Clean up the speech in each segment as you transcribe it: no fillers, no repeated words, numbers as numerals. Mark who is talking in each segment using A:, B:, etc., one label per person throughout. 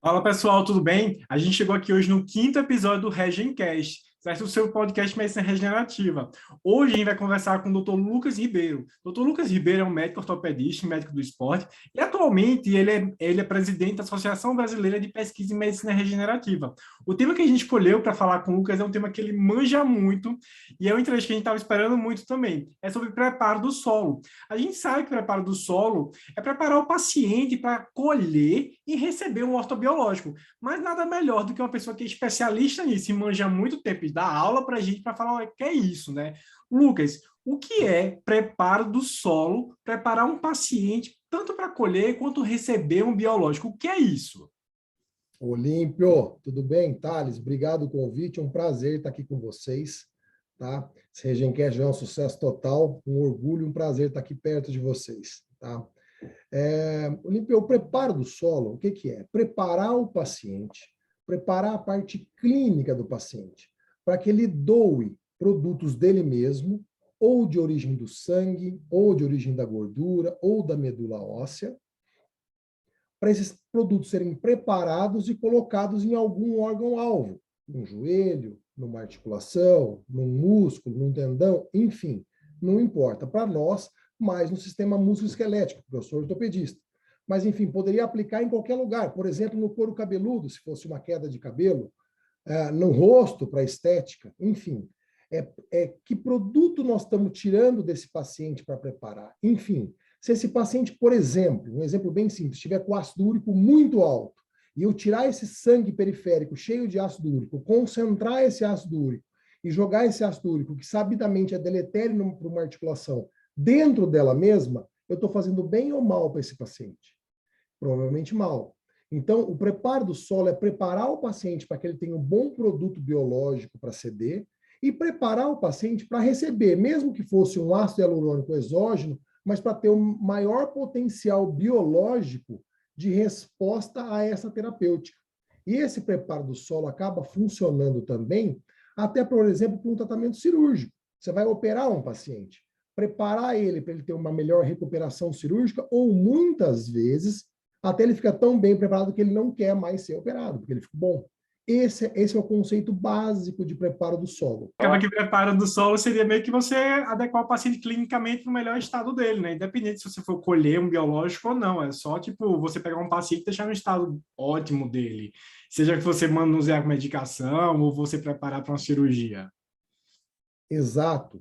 A: Fala pessoal, tudo bem? A gente chegou aqui hoje no quinto episódio do Regencast, certo? O seu podcast Medicina Regenerativa. Hoje a gente vai conversar com o Dr. Lucas Ribeiro. Dr. Lucas Ribeiro é um médico ortopedista e médico do esporte e atualmente ele é presidente da Associação Brasileira de Pesquisa em Medicina Regenerativa. O tema que a gente escolheu para falar com o Lucas é um tema que ele manja muito e é um interesse que a gente estava esperando muito também. É sobre preparo do solo. A gente sabe que preparo do solo é preparar o paciente para colher e receber um ortobiológico. Mas nada melhor do que uma pessoa que é especialista nisso e manja há muito tempo e dá aula para a gente para falar o que é isso, né? Lucas, o que é preparo do solo, preparar um paciente tanto para colher quanto receber um biológico? O que é isso?
B: Olímpio, tudo bem? Thales, obrigado pelo convite, é um prazer estar aqui com vocês, tá? Esse Regencast é um sucesso total, um orgulho, um prazer estar aqui perto de vocês, tá? Olímpio, o preparo do solo, o que que é? Preparar o paciente, preparar a parte clínica do paciente, para que ele doe produtos dele mesmo, ou de origem do sangue, ou de origem da gordura, ou da medula óssea, para esses produtos serem preparados e colocados em algum órgão-alvo, num joelho, numa articulação, num músculo, num tendão, enfim, não importa. Para nós, mais no sistema músculo-esquelético, porque eu sou ortopedista. Mas, enfim, poderia aplicar em qualquer lugar, por exemplo, no couro cabeludo, se fosse uma queda de cabelo, no rosto, para estética, enfim. Que produto nós estamos tirando desse paciente para preparar? Enfim, se esse paciente, por exemplo, um exemplo bem simples, estiver com ácido úrico muito alto, e eu tirar esse sangue periférico cheio de ácido úrico, concentrar esse ácido úrico e jogar esse ácido úrico, que sabidamente é deletério para uma articulação, dentro dela mesma, eu estou fazendo bem ou mal para esse paciente? Provavelmente mal. Então, o preparo do solo é preparar o paciente para que ele tenha um bom produto biológico para ceder e preparar o paciente para receber, mesmo que fosse um ácido hialurônico exógeno, mas para ter um maior potencial biológico de resposta a essa terapêutica. E esse preparo do solo acaba funcionando também, até, por exemplo, para um tratamento cirúrgico. Você vai operar um paciente, preparar ele para ele ter uma melhor recuperação cirúrgica, ou muitas vezes, até ele fica tão bem preparado que ele não quer mais ser operado, porque ele fica bom. Esse é o conceito básico de preparo do solo.
A: Acaba que preparo do solo seria meio que você adequar o paciente clinicamente no melhor estado dele, né? Independente se você for colher um biológico ou não, é só tipo você pegar um paciente e deixar no estado ótimo dele, seja que você manusear com medicação ou você preparar para uma cirurgia.
B: Exato.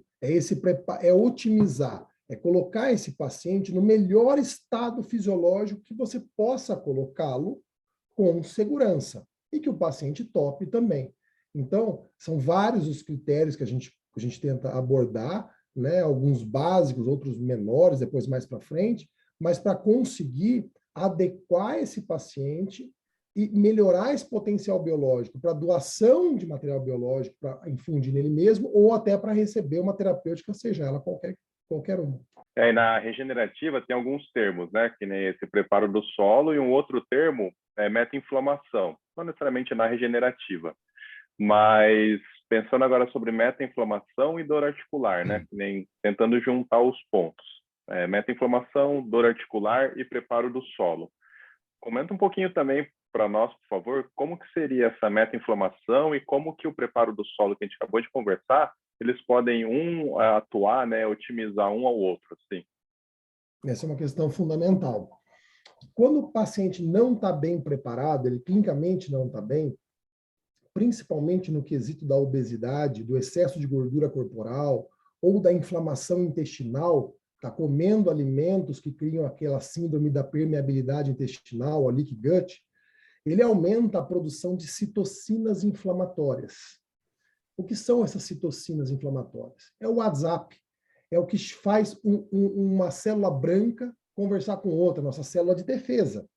B: É otimizar, é colocar esse paciente no melhor estado fisiológico que você possa colocá-lo com segurança e que o paciente tope também. Então, são vários os critérios que a gente tenta abordar, né? Alguns básicos, outros menores, depois mais para frente, mas para conseguir adequar esse paciente e melhorar esse potencial biológico para doação de material biológico, para infundir nele mesmo, ou até para receber uma terapêutica, seja ela qualquer uma.
C: E na regenerativa tem alguns termos, né? Que nem esse preparo do solo e um outro termo é meta-inflamação. Não necessariamente na regenerativa, mas pensando agora sobre meta-inflamação e dor articular, né? Que nem tentando juntar os pontos. Meta-inflamação, dor articular e preparo do solo. Comenta um pouquinho também para nós, por favor, como que seria essa meta-inflamação e como que o preparo do solo que a gente acabou de conversar, eles podem atuar, né, otimizar um ao outro, assim.
B: Essa é uma questão fundamental. Quando o paciente não está bem preparado, ele clinicamente não está bem, principalmente no quesito da obesidade, do excesso de gordura corporal ou da inflamação intestinal, está comendo alimentos que criam aquela síndrome da permeabilidade intestinal, a leaky gut, ele aumenta a produção de citocinas inflamatórias. O que são essas citocinas inflamatórias? É o WhatsApp, é o que faz uma célula branca conversar com outra, nossa célula de defesa.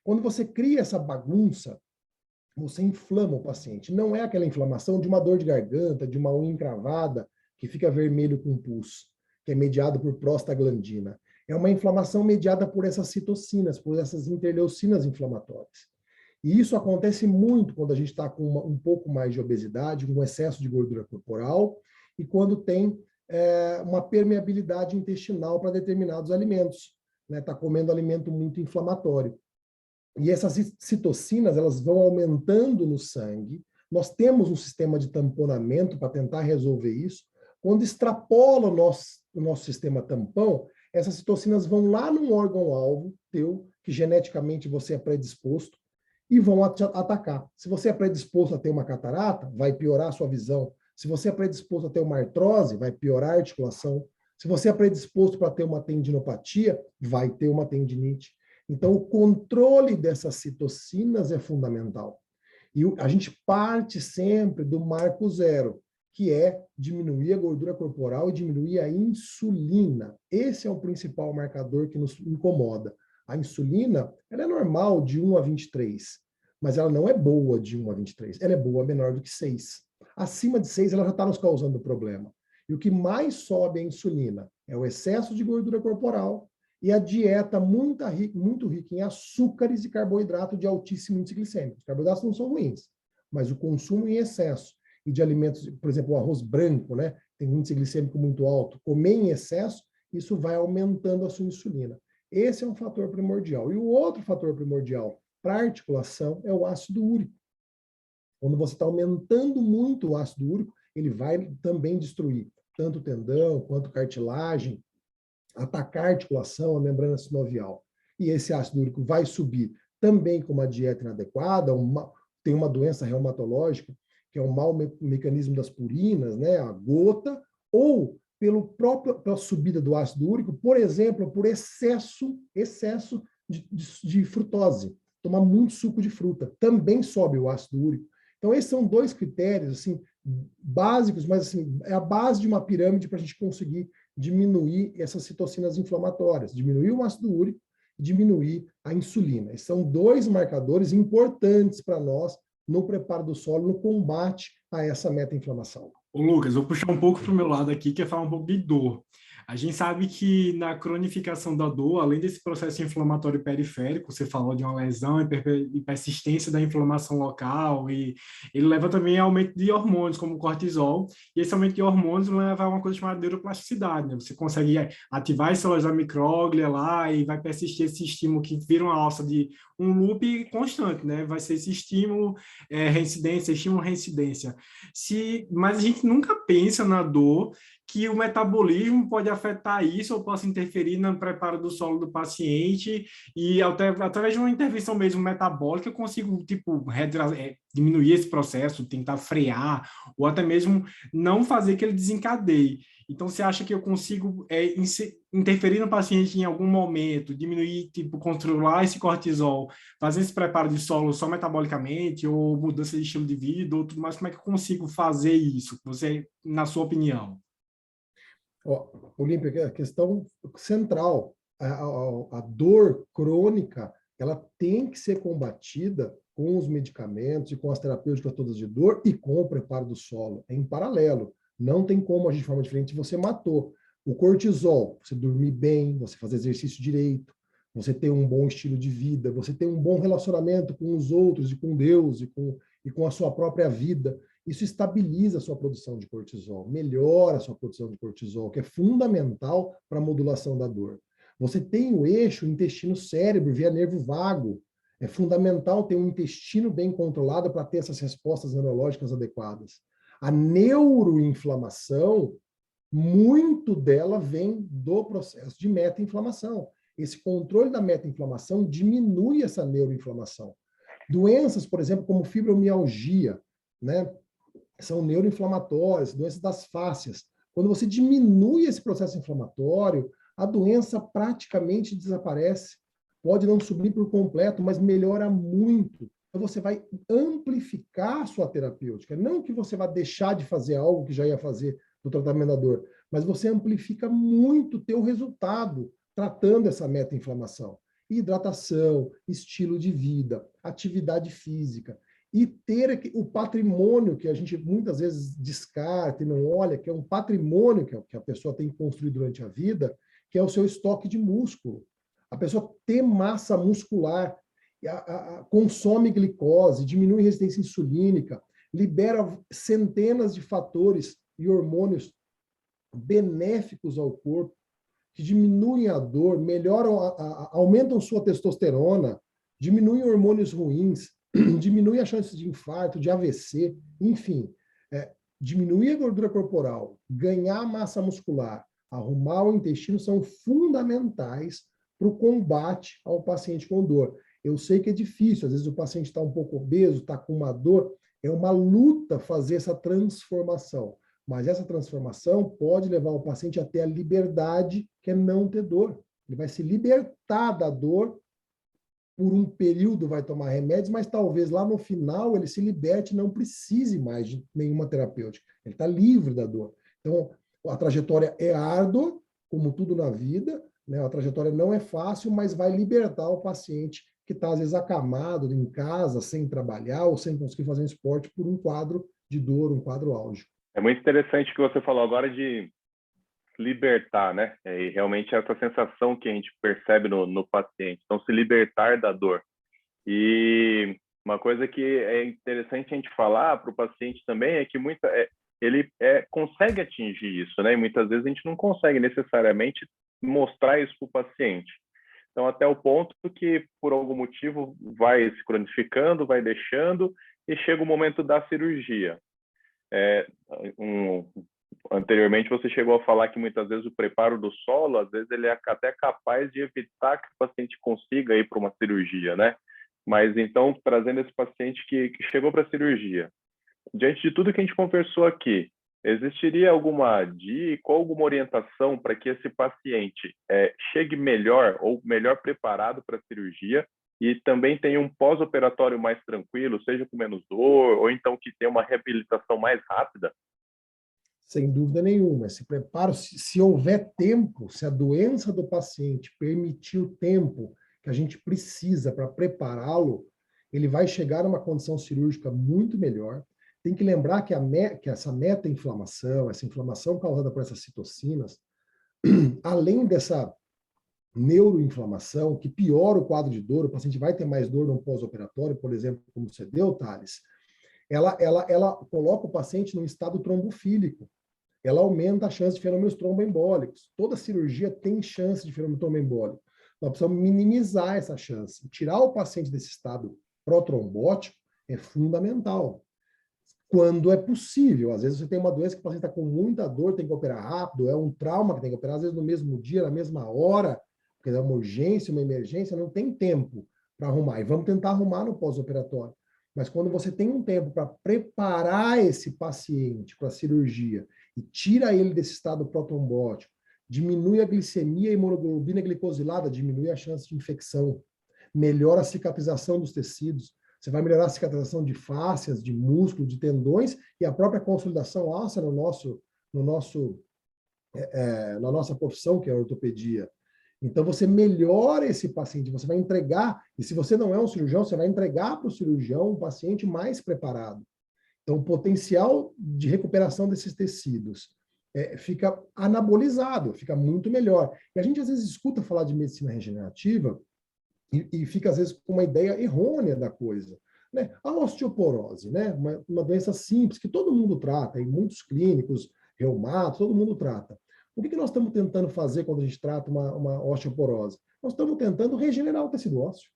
B: Quando você cria essa bagunça, você inflama o paciente. Não é aquela inflamação de uma dor de garganta, de uma unha encravada, que fica vermelho com pus, que é mediado por prostaglandina. É uma inflamação mediada por essas citocinas, por essas interleucinas inflamatórias. E isso acontece muito quando a gente está com um pouco mais de obesidade, com excesso de gordura corporal, e quando tem uma permeabilidade intestinal para determinados alimentos. Está comendo alimento muito inflamatório. E essas citocinas, elas vão aumentando no sangue. Nós temos um sistema de tamponamento para tentar resolver isso. Quando extrapola o nosso sistema tampão, essas citocinas vão lá num órgão-alvo teu, que geneticamente você é predisposto, e vão atacar. Se você é predisposto a ter uma catarata, vai piorar a sua visão. Se você é predisposto a ter uma artrose, vai piorar a articulação. Se você é predisposto para ter uma tendinopatia, vai ter uma tendinite. Então, o controle dessas citocinas é fundamental. E a gente parte sempre do marco zero, que é diminuir a gordura corporal e diminuir a insulina. Esse é o principal marcador que nos incomoda. A insulina, ela é normal de 1 a 23, mas ela não é boa de 1 a 23. Ela é boa menor do que 6. Acima de 6, ela já está nos causando problema. E o que mais sobe a insulina é o excesso de gordura corporal e a dieta muito rica em açúcares e carboidrato de altíssimo índice glicêmico. Os carboidratos não são ruins, mas o consumo em excesso e de alimentos, por exemplo, o arroz branco, né, tem um índice glicêmico muito alto, comer em excesso, isso vai aumentando a sua insulina. Esse é um fator primordial. E o outro fator primordial para a articulação é o ácido úrico. Quando você está aumentando muito o ácido úrico, ele vai também destruir tanto o tendão quanto cartilagem, atacar a articulação, a membrana sinovial. E esse ácido úrico vai subir também com uma dieta inadequada, tem uma doença reumatológica, que é um mau mecanismo das purinas, né, a gota, ou pela subida do ácido úrico, por exemplo, por excesso de frutose. Tomar muito suco de fruta também sobe o ácido úrico. Então, esses são dois critérios assim, básicos, mas assim, é a base de uma pirâmide para a gente conseguir diminuir essas citocinas inflamatórias, diminuir o ácido úrico e diminuir a insulina. Esses são dois marcadores importantes para nós no preparo do solo, no combate a essa meta-inflamação.
A: Ô, Lucas, vou puxar um pouco para o meu lado aqui, que é falar um pouco de dor. A gente sabe que na cronificação da dor, além desse processo inflamatório periférico, você falou de uma lesão e persistência da inflamação local, e ele leva também a aumento de hormônios, como o cortisol, e esse aumento de hormônios leva a uma coisa chamada neuroplasticidade, né? Você consegue ativar as células da micróglia lá e vai persistir esse estímulo que vira uma alça de um loop constante, né? Vai ser esse estímulo, reincidência, estímulo, reincidência. Mas a gente nunca pensa na dor, que o metabolismo pode afetar isso ou possa interferir no preparo do solo do paciente e através de uma intervenção mesmo metabólica eu consigo, tipo, diminuir esse processo, tentar frear ou até mesmo não fazer que ele desencadeie. Então, você acha que eu consigo interferir no paciente em algum momento, diminuir, tipo, controlar esse cortisol, fazer esse preparo de solo só metabolicamente ou mudança de estilo de vida ou tudo mais? Como é que eu consigo fazer isso? Você, na sua opinião?
B: Olímpia, a questão central, a dor crônica, ela tem que ser combatida com os medicamentos e com as terapêuticas todas de dor e com o preparo do solo, em paralelo. Não tem como agir de forma diferente, você matou. O cortisol, você dormir bem, você fazer exercício direito, você ter um bom estilo de vida, você ter um bom relacionamento com os outros e com Deus e com a sua própria vida. Isso estabiliza a sua produção de cortisol, melhora a sua produção de cortisol, que é fundamental para a modulação da dor. Você tem o eixo intestino-cérebro via nervo vago. É fundamental ter um intestino bem controlado para ter essas respostas neurológicas adequadas. A neuroinflamação, muito dela vem do processo de meta-inflamação. Esse controle da meta-inflamação diminui essa neuroinflamação. Doenças, por exemplo, como fibromialgia, né? São neuroinflamatórias, doenças das fáscias. Quando você diminui esse processo inflamatório, a doença praticamente desaparece. Pode não subir por completo, mas melhora muito. Então, você vai amplificar a sua terapêutica. Não que você vá deixar de fazer algo que já ia fazer no tratamento da dor, mas você amplifica muito o teu resultado tratando essa meta-inflamação. Hidratação, estilo de vida, atividade física. E ter o patrimônio que a gente muitas vezes descarta e não olha, que é um patrimônio que a pessoa tem que construir durante a vida, que é o seu estoque de músculo. A pessoa ter massa muscular, consome glicose, diminui resistência insulínica, libera centenas de fatores e hormônios benéficos ao corpo, que diminuem a dor, melhoram, aumentam sua testosterona, diminui hormônios ruins, diminui a chance de infarto, de AVC, enfim, diminuir a gordura corporal, ganhar massa muscular, arrumar o intestino são fundamentais para o combate ao paciente com dor. Eu sei que é difícil, às vezes o paciente está um pouco obeso, está com uma dor, é uma luta fazer essa transformação. Mas essa transformação pode levar o paciente até a liberdade, que é não ter dor. Ele vai se libertar da dor, por um período vai tomar remédios, mas talvez lá no final ele se liberte e não precise mais de nenhuma terapêutica. Ele está livre da dor. Então, a trajetória é árdua, como tudo na vida, né? A trajetória não é fácil, mas vai libertar o paciente que está, às vezes, acamado em casa, sem trabalhar ou sem conseguir fazer um esporte por um quadro de dor, um quadro álgico.
C: É muito interessante o que você falou agora de libertar, né? E realmente essa sensação que a gente percebe no paciente. Então, se libertar da dor. E uma coisa que é interessante a gente falar para o paciente também é que ele consegue atingir isso, né? E muitas vezes a gente não consegue necessariamente mostrar isso para o paciente. Então, até o ponto que, por algum motivo, vai se cronificando, vai deixando, e chega o momento da cirurgia. Anteriormente, você chegou a falar que muitas vezes o preparo do solo, às vezes ele é até capaz de evitar que o paciente consiga ir para uma cirurgia, né? Mas, então, trazendo esse paciente que chegou para a cirurgia, diante de tudo que a gente conversou aqui, existiria alguma dica ou alguma orientação para que esse paciente chegue melhor ou melhor preparado para a cirurgia e também tenha um pós-operatório mais tranquilo, seja com menos dor, ou então que tenha uma reabilitação mais rápida?
B: Sem dúvida nenhuma. Esse preparo, se houver tempo, se a doença do paciente permitir o tempo que a gente precisa para prepará-lo, ele vai chegar a uma condição cirúrgica muito melhor. Tem que lembrar que essa meta-inflamação, essa inflamação causada por essas citocinas, além dessa neuroinflamação, que piora o quadro de dor, o paciente vai ter mais dor no pós-operatório, por exemplo, como você deu, Thales, ela coloca o paciente num estado trombofílico. Ela aumenta a chance de fenômenos tromboembólicos. Toda cirurgia tem chance de fenômeno tromboembólico. Nós precisamos minimizar essa chance. Tirar o paciente desse estado protrombótico é fundamental. Quando é possível. Às vezes você tem uma doença que o paciente está com muita dor, tem que operar rápido, é um trauma que tem que operar, às vezes no mesmo dia, na mesma hora, porque é uma urgência, uma emergência, não tem tempo para arrumar. E vamos tentar arrumar no pós-operatório. Mas quando você tem um tempo para preparar esse paciente para a cirurgia e tira ele desse estado protrombótico, diminui a glicemia e hemoglobina glicosilada, diminui a chance de infecção, melhora a cicatrização dos tecidos, você vai melhorar a cicatrização de fáscias, de músculo, de tendões e a própria consolidação óssea na nossa profissão, que é a ortopedia. Então, você melhora esse paciente, você vai entregar, e se você não é um cirurgião, você vai entregar para o cirurgião um paciente mais preparado. Então, o potencial de recuperação desses tecidos fica anabolizado, fica muito melhor. E a gente, às vezes, escuta falar de medicina regenerativa e fica, às vezes, com uma ideia errônea da coisa. Né? A osteoporose, né? Uma doença simples, que todo mundo trata, em muitos clínicos, reumato, todo mundo trata. O que nós estamos tentando fazer quando a gente trata uma osteoporose? Nós estamos tentando regenerar o tecido ósseo.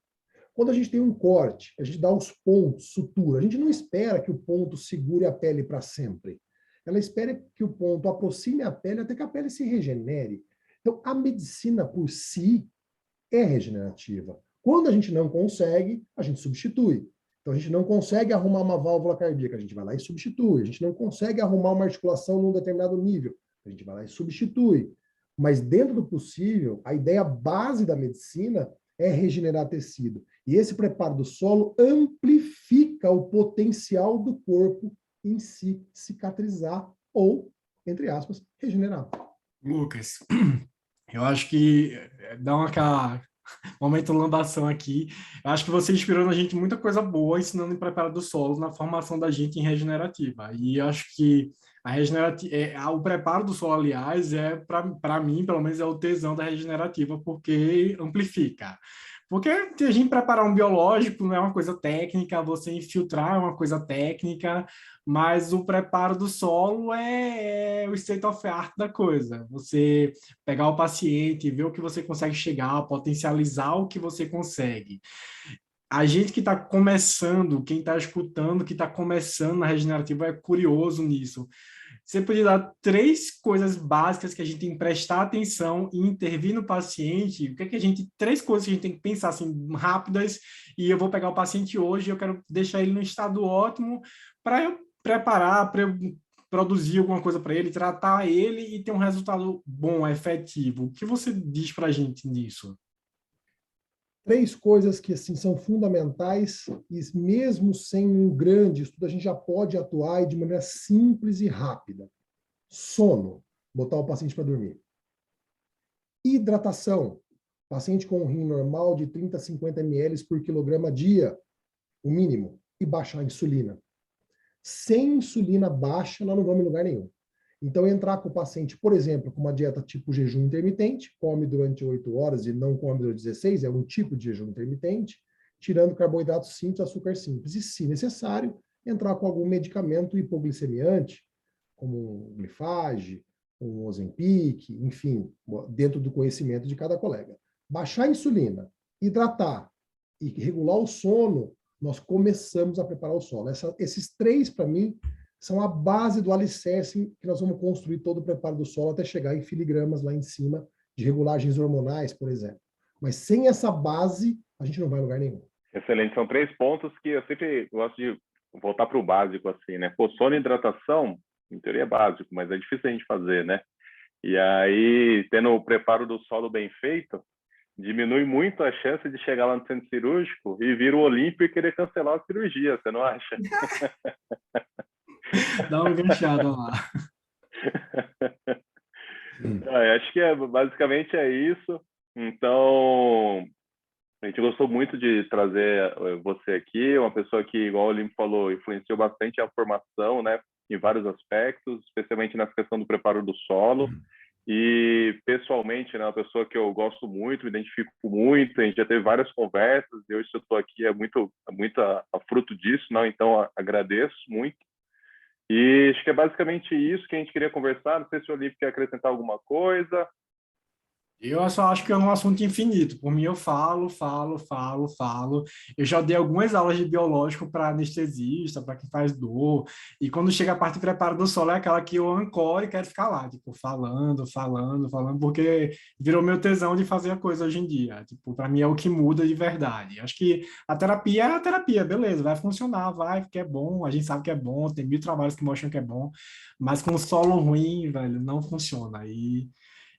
B: Quando a gente tem um corte, a gente dá os pontos, sutura. A gente não espera que o ponto segure a pele para sempre. Ela espera que o ponto aproxime a pele até que a pele se regenere. Então, a medicina por si é regenerativa. Quando a gente não consegue, a gente substitui. Então, a gente não consegue arrumar uma válvula cardíaca, a gente vai lá e substitui. A gente não consegue arrumar uma articulação num determinado nível, a gente vai lá e substitui. Mas, dentro do possível, a ideia base da medicina é regenerar tecido. E esse preparo do solo amplifica o potencial do corpo em si cicatrizar ou, entre aspas, regenerar.
A: Lucas, eu acho que dá uma momento lambação aqui. Eu acho que você inspirou na gente muita coisa boa ensinando em preparo do solo na formação da gente em regenerativa. E eu acho que o preparo do solo, aliás, para mim, pelo menos, é o tesão da regenerativa, porque amplifica. Porque a gente preparar um biológico não é uma coisa técnica, você infiltrar é uma coisa técnica, mas o preparo do solo é o state of the art da coisa. Você pegar o paciente, ver o que você consegue chegar, potencializar o que você consegue. a gente que está começando, quem está escutando, que está começando na regenerativa é curioso nisso. Você podia dar 3 coisas básicas que a gente tem que prestar atenção e intervir no paciente? O que é que a gente, 3 coisas que a gente tem que pensar assim rápidas, e eu vou pegar o paciente hoje, eu quero deixar ele no estado ótimo para eu preparar, para eu produzir alguma coisa para ele, tratar ele e ter um resultado bom, efetivo. O que você diz para a gente nisso?
B: 3 coisas que assim são fundamentais e mesmo sem um grande estudo a gente já pode atuar e de maneira simples e rápida. Sono, botar o paciente para dormir. Hidratação, paciente com um rim normal de 30 a 50 ml por quilograma dia, o mínimo, e baixar a insulina. Sem insulina baixa, nós não vamos em lugar nenhum. Então, entrar com o paciente, por exemplo, com uma dieta tipo jejum intermitente, come durante 8 horas e não come durante 16, é um tipo de jejum intermitente, tirando carboidratos simples, açúcar simples. E, se necessário, entrar com algum medicamento hipoglicemiante, como um glifage, um Ozempic, enfim, dentro do conhecimento de cada colega. Baixar a insulina, hidratar e regular o sono, nós começamos a preparar o solo. Esses 3, para mim, são a base do alicerce que nós vamos construir todo o preparo do solo até chegar em filigramas lá em cima, de regulagens hormonais, por exemplo. Mas sem essa base, a gente não vai a lugar nenhum.
C: Excelente. São 3 pontos que eu sempre gosto de voltar para o básico, assim, né? Pô, sono e hidratação, em teoria é básico, mas é difícil a gente fazer, né? E aí, tendo o preparo do solo bem feito, diminui muito a chance de chegar lá no centro cirúrgico e vir o Olímpio e querer cancelar a cirurgia, você não acha?
A: Dá uma ganchada lá.
C: Acho que basicamente é isso. Então, a gente gostou muito de trazer você aqui, uma pessoa que, igual o Olímpio falou, influenciou bastante a formação, né, em vários aspectos, especialmente nessa questão do preparo do solo. E, pessoalmente, né, uma pessoa que eu gosto muito, me identifico muito, a gente já teve várias conversas, e hoje eu estou aqui é muito a fruto disso, não? Então, agradeço muito. E acho que é basicamente isso que a gente queria conversar. Não sei se o Olímpio quer acrescentar alguma coisa.
A: Eu só acho que é um assunto infinito. Por mim, eu falo, falo, falo, falo. Eu já dei algumas aulas de biológico para anestesista, para quem faz dor. E quando chega a parte de preparo do solo, é aquela que eu ancoro e quero ficar lá, tipo, falando, falando, falando, porque virou meu tesão de fazer a coisa hoje em dia. Tipo, para mim é o que muda de verdade. Acho que a terapia é a terapia, beleza, vai funcionar, vai, porque é bom, a gente sabe que é bom, tem 1000 trabalhos que mostram que é bom, mas com solo ruim, velho, não funciona.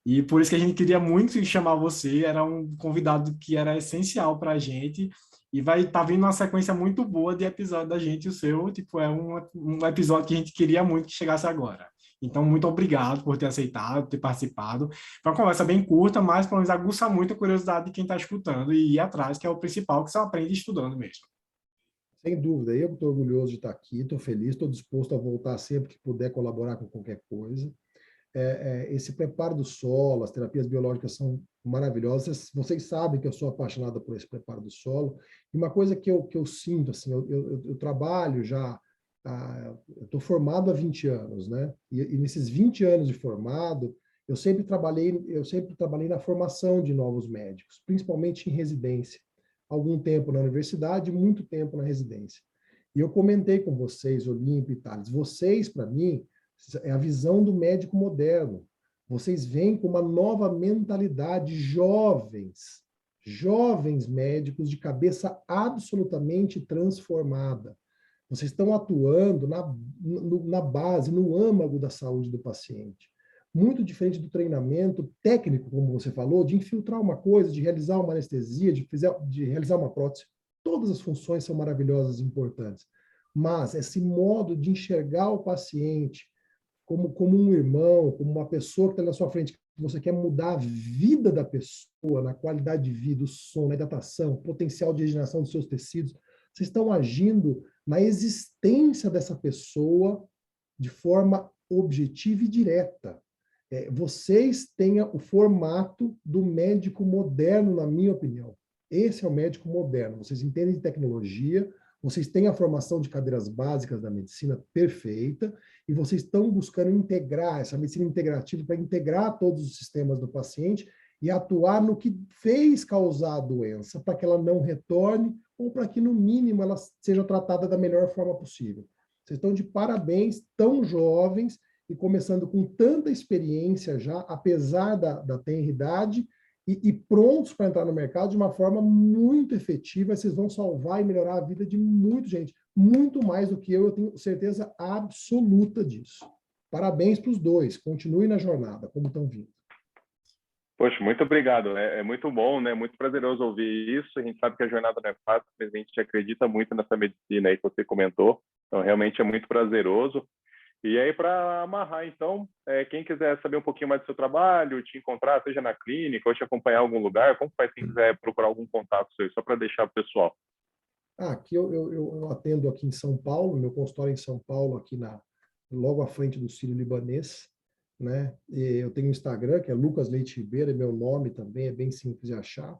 A: E por isso que a gente queria muito chamar você, era um convidado que era essencial para a gente, e vai estar vindo uma sequência muito boa de episódio da gente, o seu, tipo, é um episódio que a gente queria muito que chegasse agora. Então, muito obrigado por ter aceitado, ter participado. Foi uma conversa bem curta, mas pelo menos aguça muito a curiosidade de quem está escutando e ir atrás, que é o principal, que você aprende estudando mesmo.
B: Sem dúvida, eu estou orgulhoso de estar aqui, estou feliz, estou disposto a voltar sempre que puder colaborar com qualquer coisa. Esse preparo do solo, as terapias biológicas são maravilhosas. Vocês sabem que eu sou apaixonado por esse preparo do solo. E uma coisa que eu sinto, assim, eu trabalho já, eu estou formado há 20 anos, né? E nesses 20 anos de formado, eu sempre trabalhei na formação de novos médicos, principalmente em residência. Algum tempo na universidade, muito tempo na residência. E eu comentei com vocês, Olímpio e Thales, vocês, para mim, é a visão do médico moderno. Vocês vêm com uma nova mentalidade, jovens médicos de cabeça absolutamente transformada. Vocês estão atuando na base, no âmago da saúde do paciente. Muito diferente do treinamento técnico, como você falou, de infiltrar uma coisa, de realizar uma anestesia, de realizar uma prótese. Todas as funções são maravilhosas e importantes. Mas esse modo de enxergar o paciente como um irmão, como uma pessoa que está na sua frente, que você quer mudar a vida da pessoa, na qualidade de vida, o sono, a hidratação, potencial de regeneração dos seus tecidos, vocês estão agindo na existência dessa pessoa de forma objetiva e direta. Vocês têm o formato do médico moderno, na minha opinião. Esse é o médico moderno. Vocês entendem de tecnologia, vocês têm a formação de cadeiras básicas da medicina perfeita, e vocês estão buscando integrar essa medicina integrativa para integrar todos os sistemas do paciente e atuar no que fez causar a doença, para que ela não retorne ou para que, no mínimo, ela seja tratada da melhor forma possível. Vocês estão de parabéns, tão jovens e começando com tanta experiência já, apesar da tenridade, e prontos para entrar no mercado de uma forma muito efetiva. Vocês vão salvar e melhorar a vida de muita gente, muito mais do que eu tenho certeza absoluta disso. Parabéns para os dois, continuem na jornada, como estão vindo.
C: Poxa, muito obrigado. É muito bom, né? Muito prazeroso ouvir isso. A gente sabe que a jornada não é fácil, mas a gente acredita muito nessa medicina aí que você comentou. Então, realmente é muito prazeroso. E aí, para amarrar, então, quem quiser saber um pouquinho mais do seu trabalho, te encontrar, seja na clínica ou te acompanhar em algum lugar, como faz quem quiser procurar algum contato seu, só para deixar para o pessoal?
B: Aqui eu atendo aqui em São Paulo, meu consultório é em São Paulo, aqui logo à frente do Sírio-Libanês, né? E eu tenho um Instagram, que é Lucas Leite Ribeiro, é meu nome também, é bem simples de achar.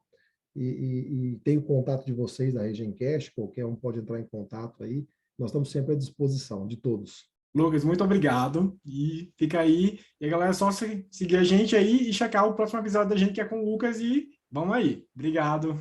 B: E tenho contato de vocês da Regencast, qualquer um pode entrar em contato aí. Nós estamos sempre à disposição de todos.
A: Lucas, muito obrigado. E fica aí. E a galera, só seguir a gente aí e checar o próximo episódio da gente que é com o Lucas. E vamos aí. Obrigado.